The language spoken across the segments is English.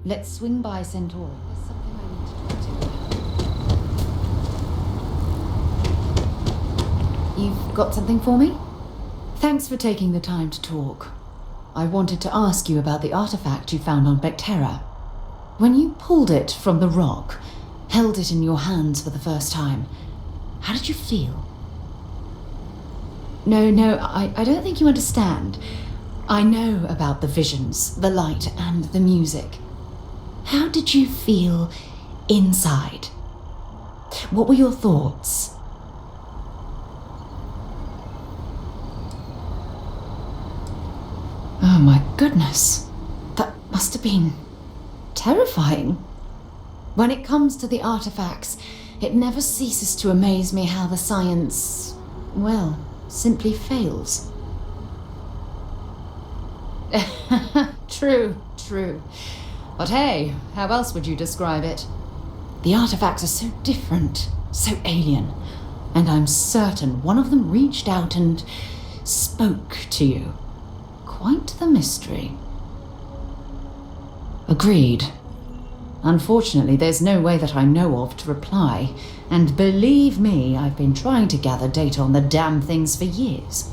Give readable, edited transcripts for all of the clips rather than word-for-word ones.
Let's swing by Centauri. There's something I need to talk to you about. You've got something for me? Thanks for taking the time to talk. I wanted to ask you about the artifact you found on bethesda. When you pulled it from the rock, held it in your hands for the first time, how did you feel? No, I don't think you understand. I know about the visions, the light, and the music. How did you feel inside? What were your thoughts? Oh my goodness. That must have been terrifying. When it comes to the artifacts, it never ceases to amaze me how the science, well, simply fails. True. But hey, how else would you describe it? The artifacts are so different, so alien, and I'm certain one of them reached out and spoke to you. Quite the mystery. Agreed. Unfortunately, there's no way that I know of to reply, and believe me, I've been trying to gather data on the damn things for years.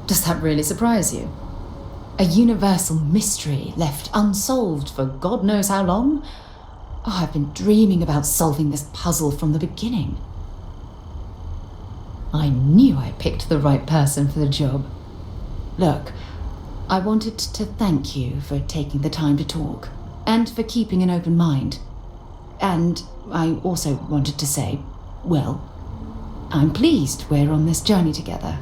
Does that really surprise you? A universal mystery left unsolved for God knows how long? Oh, I've been dreaming about solving this puzzle from the beginning. I knew I picked the right person for the job. Look, I wanted to thank you for taking the time to talk, and for keeping an open mind. And I also wanted to say, well, I'm pleased we're on this journey together.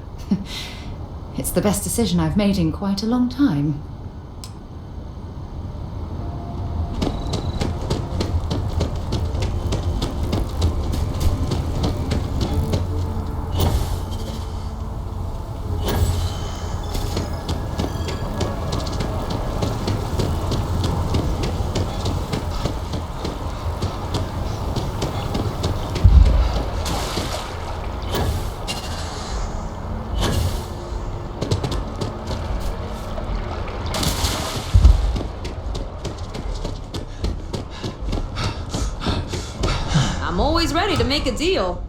It's the best decision I've made in quite a long time. I'm always ready to make a deal.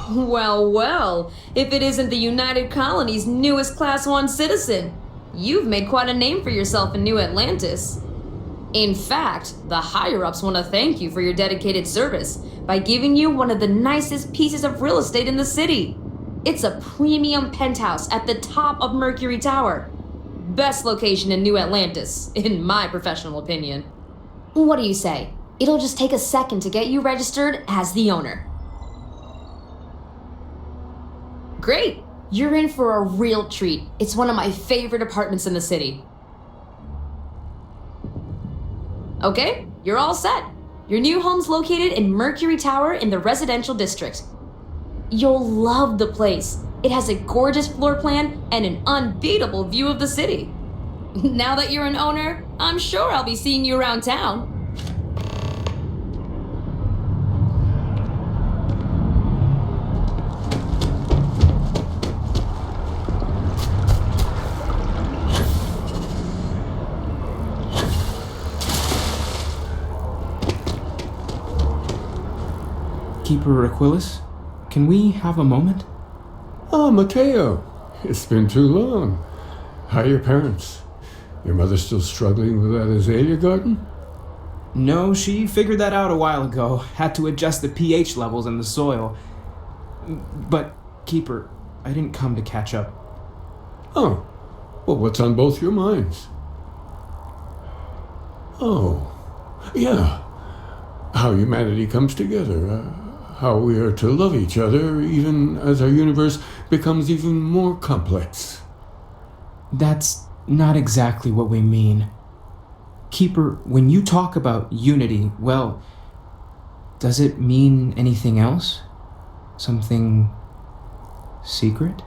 Well, if it isn't the United Colony's newest Class 1 citizen, you've made quite a name for yourself in New Atlantis. In fact, the higher-ups want to thank you for your dedicated service by giving you one of the nicest pieces of real estate in the city. It's a premium penthouse at the top of Mercury Tower. Best location in New Atlantis, in my professional opinion. What do you say? It'll just take a second to get you registered as the owner. Great! You're in for a real treat. It's one of my favorite apartments in the city. Okay, you're all set. Your new home's located in Mercury Tower in the residential district. You'll love the place. It has a gorgeous floor plan and an unbeatable view of the city. Now that you're an owner, I'm sure I'll be seeing you around town. Keeper Aquilus, can we have a moment? Oh, Mateo. It's been too long. How are your parents? Your mother still struggling with that azalea garden? No, she figured that out a while ago. Had to adjust the pH levels in the soil. But, Keeper, I didn't come to catch up. Oh. Well, what's on both your minds? Oh. Yeah. How humanity comes together. How we are to love each other even as our universe becomes even more complex. That's not exactly what we mean. Keeper, when you talk about unity, well, does it mean anything else? Something secret?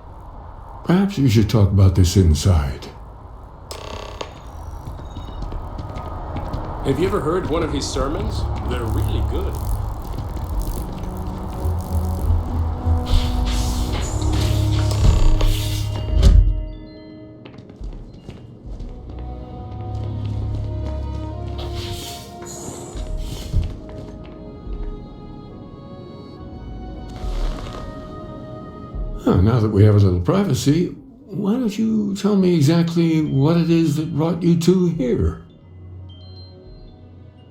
Perhaps you should talk about this inside. Have you ever heard one of his sermons? They're really good. Well, now that we have a little privacy, why don't you tell me exactly what it is that brought you two here?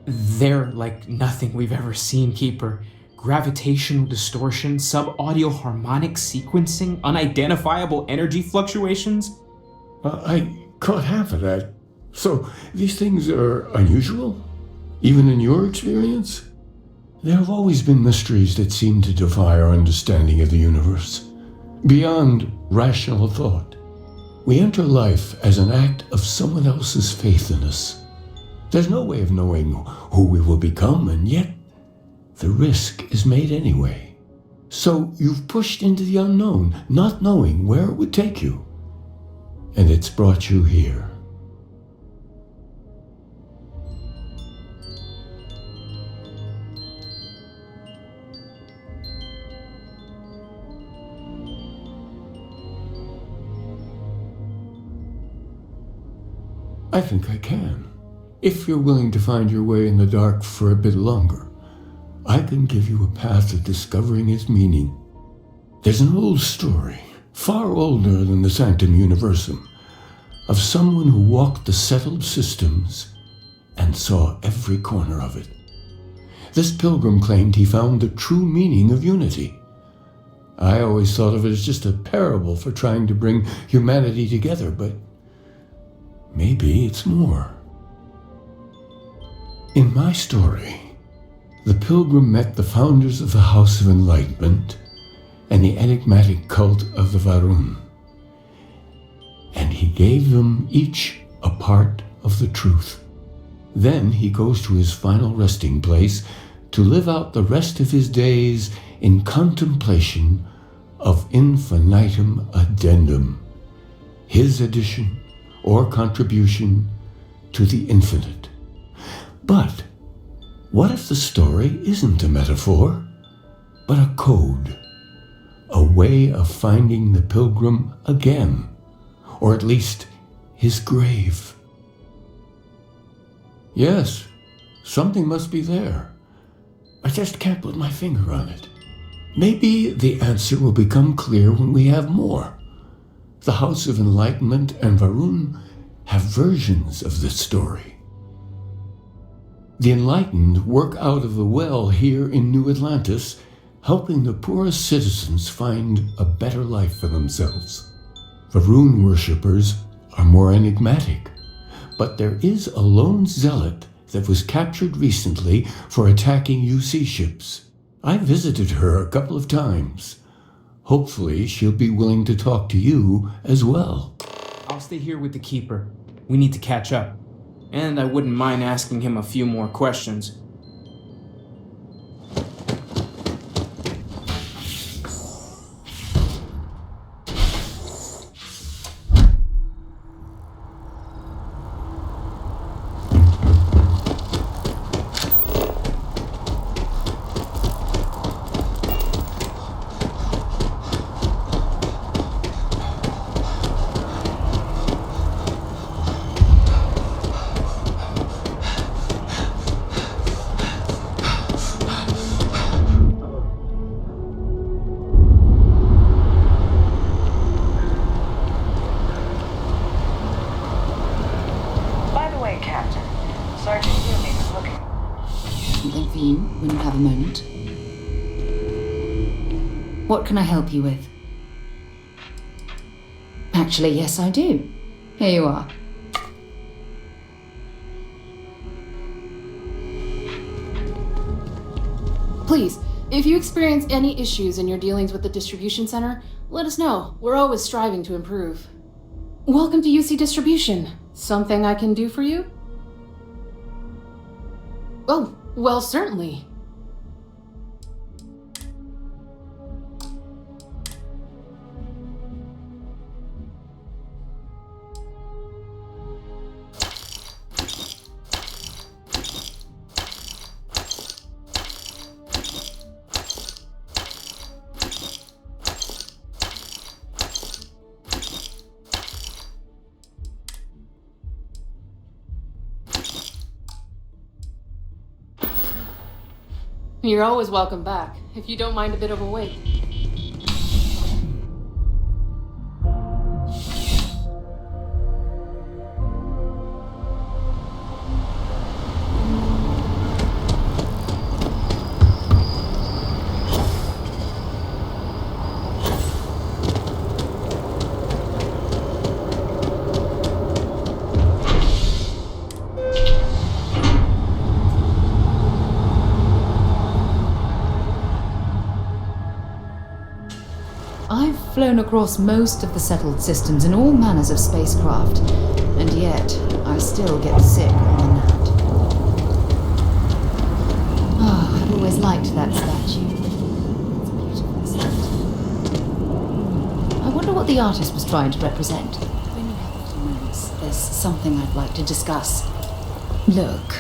They're like nothing we've ever seen, Keeper. Gravitational distortion, sub-audio harmonic sequencing, unidentifiable energy fluctuations. I caught half of that. So, these things are unusual? Even in your experience? There have always been mysteries that seem to defy our understanding of the universe. Beyond rational thought. We enter life as an act of someone else's faith in us. There's no way of knowing who we will become, and yet the risk is made anyway. So you've pushed into the unknown, not knowing where it would take you. And it's brought you here. I think I can. If you're willing to find your way in the dark for a bit longer, I can give you a path to discovering its meaning. There's an old story, far older than the Sanctum Universum, of someone who walked the settled systems and saw every corner of it. This pilgrim claimed he found the true meaning of unity. I always thought of it as just a parable for trying to bring humanity together, but maybe it's more. In my story, the pilgrim met the founders of the House of Enlightenment and the enigmatic cult of the Varun, and he gave them each a part of the truth. Then he goes to his final resting place to live out the rest of his days in contemplation of infinitum addendum, his addition or contribution to the infinite. But what if the story isn't a metaphor, but a code, a way of finding the pilgrim again, or at least his grave? Yes, something must be there. I just can't put my finger on it. Maybe the answer will become clear when we have more. The House of Enlightenment and Varun have versions of this story. The enlightened work out of the well here in New Atlantis, helping the poorest citizens find a better life for themselves. Varun worshippers are more enigmatic, but there is a lone zealot that was captured recently for attacking UC ships. I visited her a couple of times. Hopefully she'll be willing to talk to you as well. I'll stay here with the Keeper. We need to catch up. And I wouldn't mind asking him a few more questions. Something for you when you have a moment. What can I help you with? Actually, yes, I do. Here you are. Please, if you experience any issues in your dealings with the distribution center, let us know. We're always striving to improve. Welcome to UC Distribution. Something I can do for you? Oh, well, certainly. You're always welcome back, if you don't mind a bit of a wait. I've flown across most of the settled systems in all manners of spacecraft, and yet I still get sick on the nat. Oh, I've always liked that statue. It's beautiful, isn't it? I wonder what the artist was trying to represent. When you have a few moments, there's something I'd like to discuss. Look,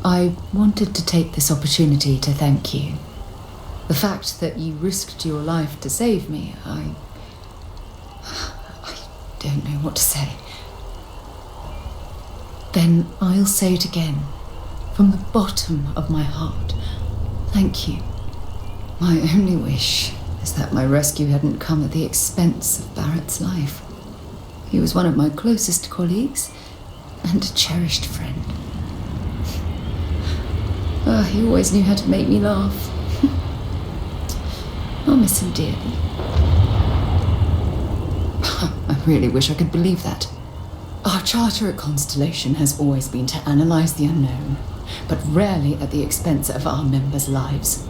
I wanted to take this opportunity to thank you. The fact that you risked your life to save me, I don't know what to say. Then I'll say it again, from the bottom of my heart. Thank you. My only wish is that my rescue hadn't come at the expense of Barrett's life. He was one of my closest colleagues and a cherished friend. He always knew how to make me laugh. I'll miss him dearly. I really wish I could believe that. Our charter at Constellation has always been to analyze the unknown, but rarely at the expense of our members' lives.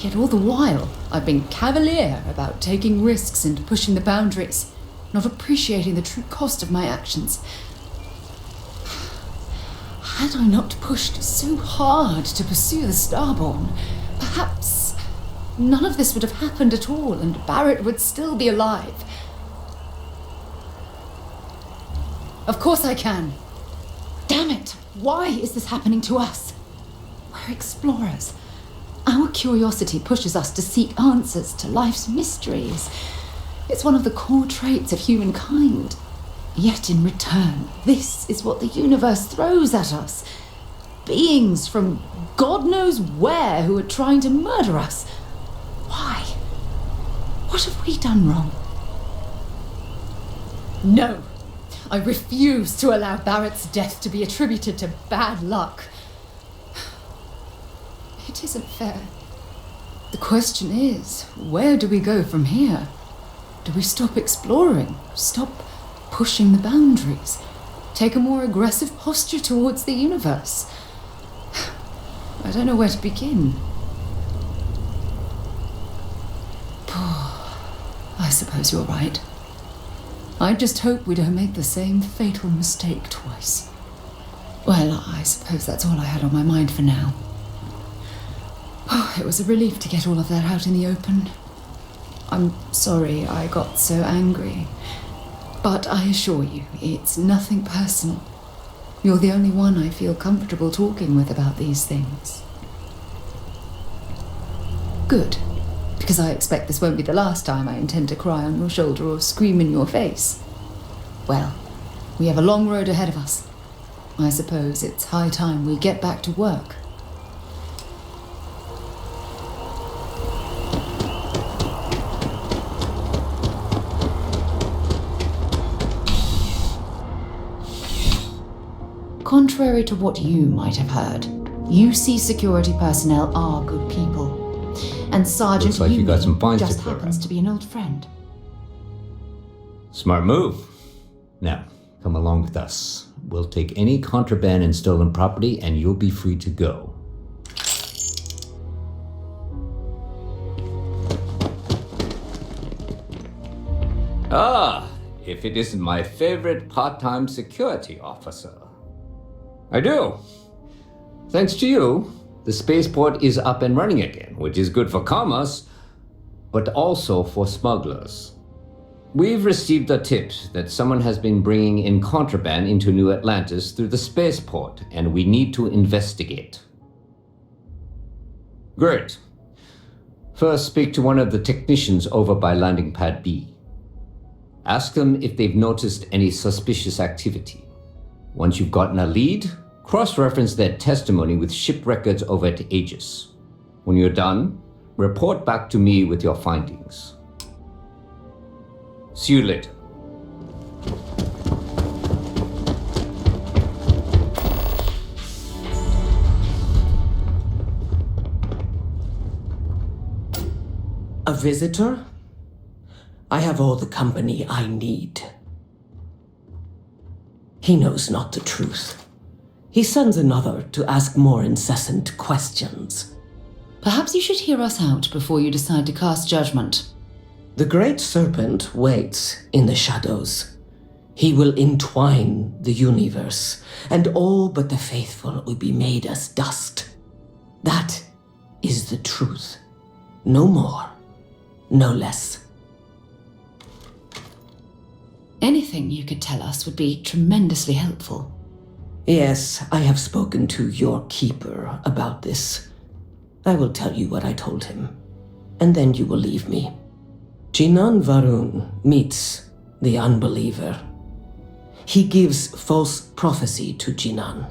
Yet all the while, I've been cavalier about taking risks and pushing the boundaries, not appreciating the true cost of my actions. Had I not pushed so hard to pursue the Starborn, perhaps none of this would have happened at all, and Barrett would still be alive. Of course I can. Damn it! Why is this happening to us? We're explorers. Our curiosity pushes us to seek answers to life's mysteries. It's one of the core traits of humankind. Yet in return, this is what the universe throws at us. Beings from God knows where who are trying to murder us. Why? What have we done wrong? No! I refuse to allow Barrett's death to be attributed to bad luck. It isn't fair. The question is, where do we go from here? Do we stop exploring? Stop pushing the boundaries? Take a more aggressive posture towards the universe? I don't know where to begin. I suppose you're right. I just hope we don't make the same fatal mistake twice. Well, I suppose that's all I had on my mind for now. It was a relief to get all of that out in the open. I'm sorry I got so angry. But I assure you, it's nothing personal. You're the only one I feel comfortable talking with about these things. Good. Because I expect this won't be the last time I intend to cry on your shoulder or scream in your face. Well, we have a long road ahead of us. I suppose it's high time we get back to work. Contrary to what you might have heard, UC security personnel are good people. And Sergeant Looks like you got some fines to just clear happens up. to be an old friend. Smart move. Now, come along with us. We'll take any contraband and stolen property, and you'll be free to go. Ah, if it isn't my favorite part-time security officer. I do. Thanks to you, the spaceport is up and running again, which is good for commerce, but also for smugglers. We've received a tip that someone has been bringing in contraband into New Atlantis through the spaceport, and we need to investigate. Great. First, speak to one of the technicians over by Landing Pad B. Ask them if they've noticed any suspicious activity. Once you've gotten a lead, cross-reference their testimony with ship records over at Aegis. When you're done, report back to me with your findings. See you later. A visitor? I have all the company I need. He knows not the truth. He sends another to ask more incessant questions. Perhaps you should hear us out before you decide to cast judgment. The Great Serpent waits in the shadows. He will entwine the universe, and all but the faithful will be made as dust. That is the truth. No more, no less. Anything you could tell us would be tremendously helpful. Yes, I have spoken to your keeper about this. I will tell you what I told him, and then you will leave me. Jinan Varun meets the unbeliever. He gives false prophecy to Jinan.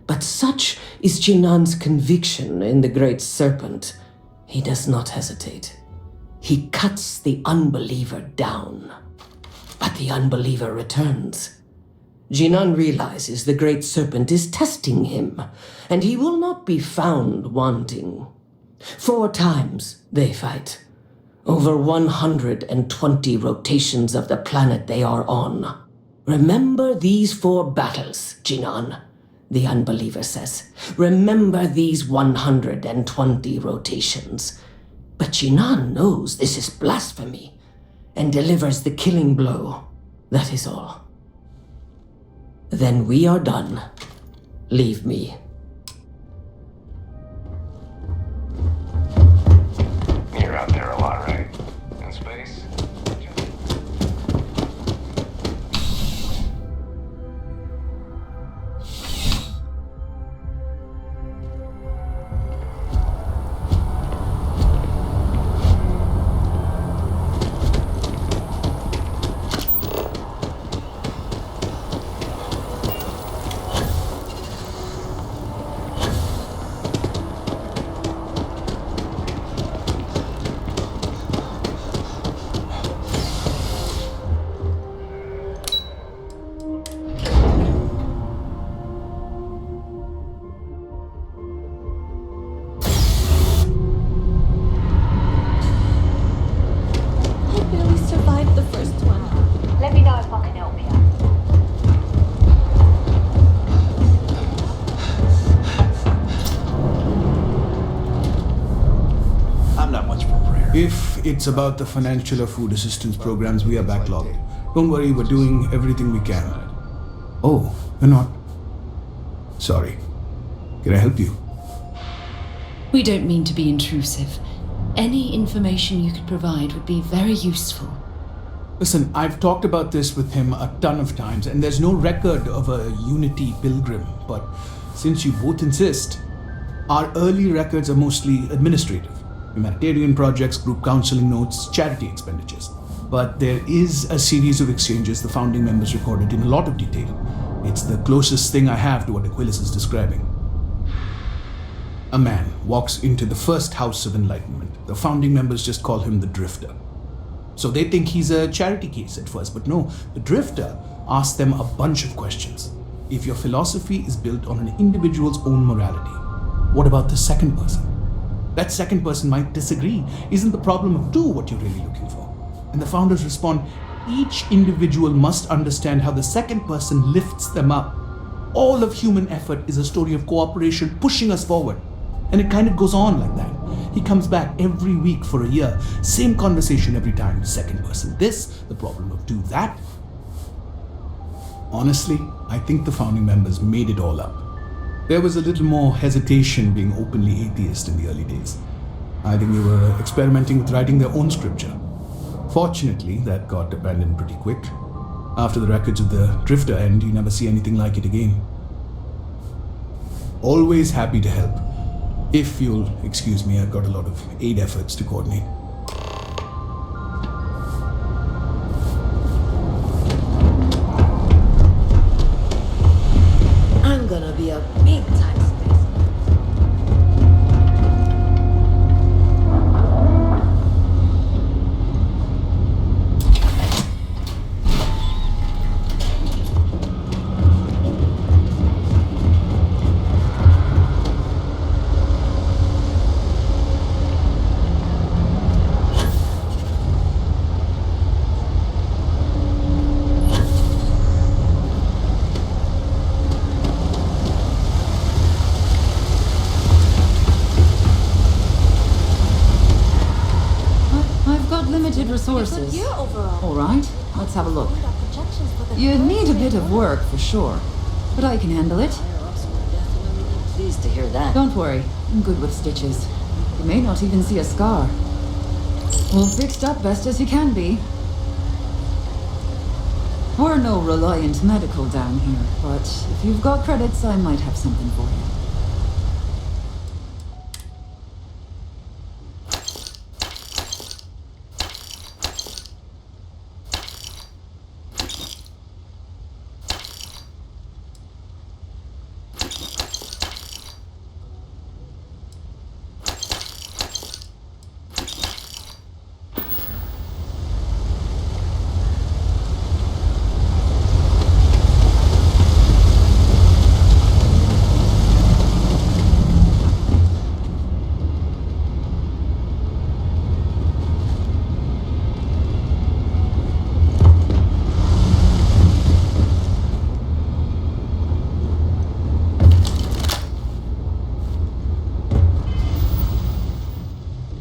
But such is Jinan's conviction in the Great Serpent, he does not hesitate. He cuts the unbeliever down. But the unbeliever returns. Jinan realizes the Great Serpent is testing him, and he will not be found wanting. 4 times they fight. Over 120 rotations of the planet they are on. Remember these 4 battles, Jinan, the unbeliever says. Remember these 120 rotations. But Jinan knows this is blasphemy, and delivers the killing blow. That is all. Then we are done. Leave me. You're out there a lot, right? In space? If it's about the financial or food assistance programs, we are backlogged. Don't worry, we're doing everything we can. Oh, you're not? Sorry. Can I help you? We don't mean to be intrusive. Any information you could provide would be very useful. Listen, I've talked about this with him a ton of times, and there's no record of a Unity pilgrim, but since you both insist, our early records are mostly administrative. Humanitarian projects, group counseling notes, charity expenditures. But there is a series of exchanges the founding members recorded in a lot of detail. It's the closest thing I have to what Aquilus is describing. A man walks into the first House of Enlightenment. The founding members just call him the Drifter. So they think he's a charity case at first, but no, the Drifter asks them a bunch of questions. If your philosophy is built on an individual's own morality, what about the second person? That second person might disagree. Isn't the problem of 2 what you're really looking for? And the founders respond, each individual must understand how the second person lifts them up. All of human effort is a story of cooperation pushing us forward. And it kind of goes on like that. He comes back every week for a year. Same conversation every time. Second person this, the problem of 2 that. Honestly, I think the founding members made it all up. There was a little more hesitation being openly atheist in the early days. I think they were experimenting with writing their own scripture. Fortunately, that got abandoned pretty quick. After the records of the Drifter end, you never see anything like it again. Always happy to help. If you'll excuse me, I've got a lot of aid efforts to coordinate. I'm gonna be a big time space. limited resources. Year overall. All right, let's have a look. We got projections for the You third need a bit straight of month. work for sure, but I can handle it. Pleased to hear that. Don't worry, I'm good with stitches. You may not even see a scar. All fixed up best as you can be. We're no Reliant Medical down here, but if you've got credits, I might have something for you.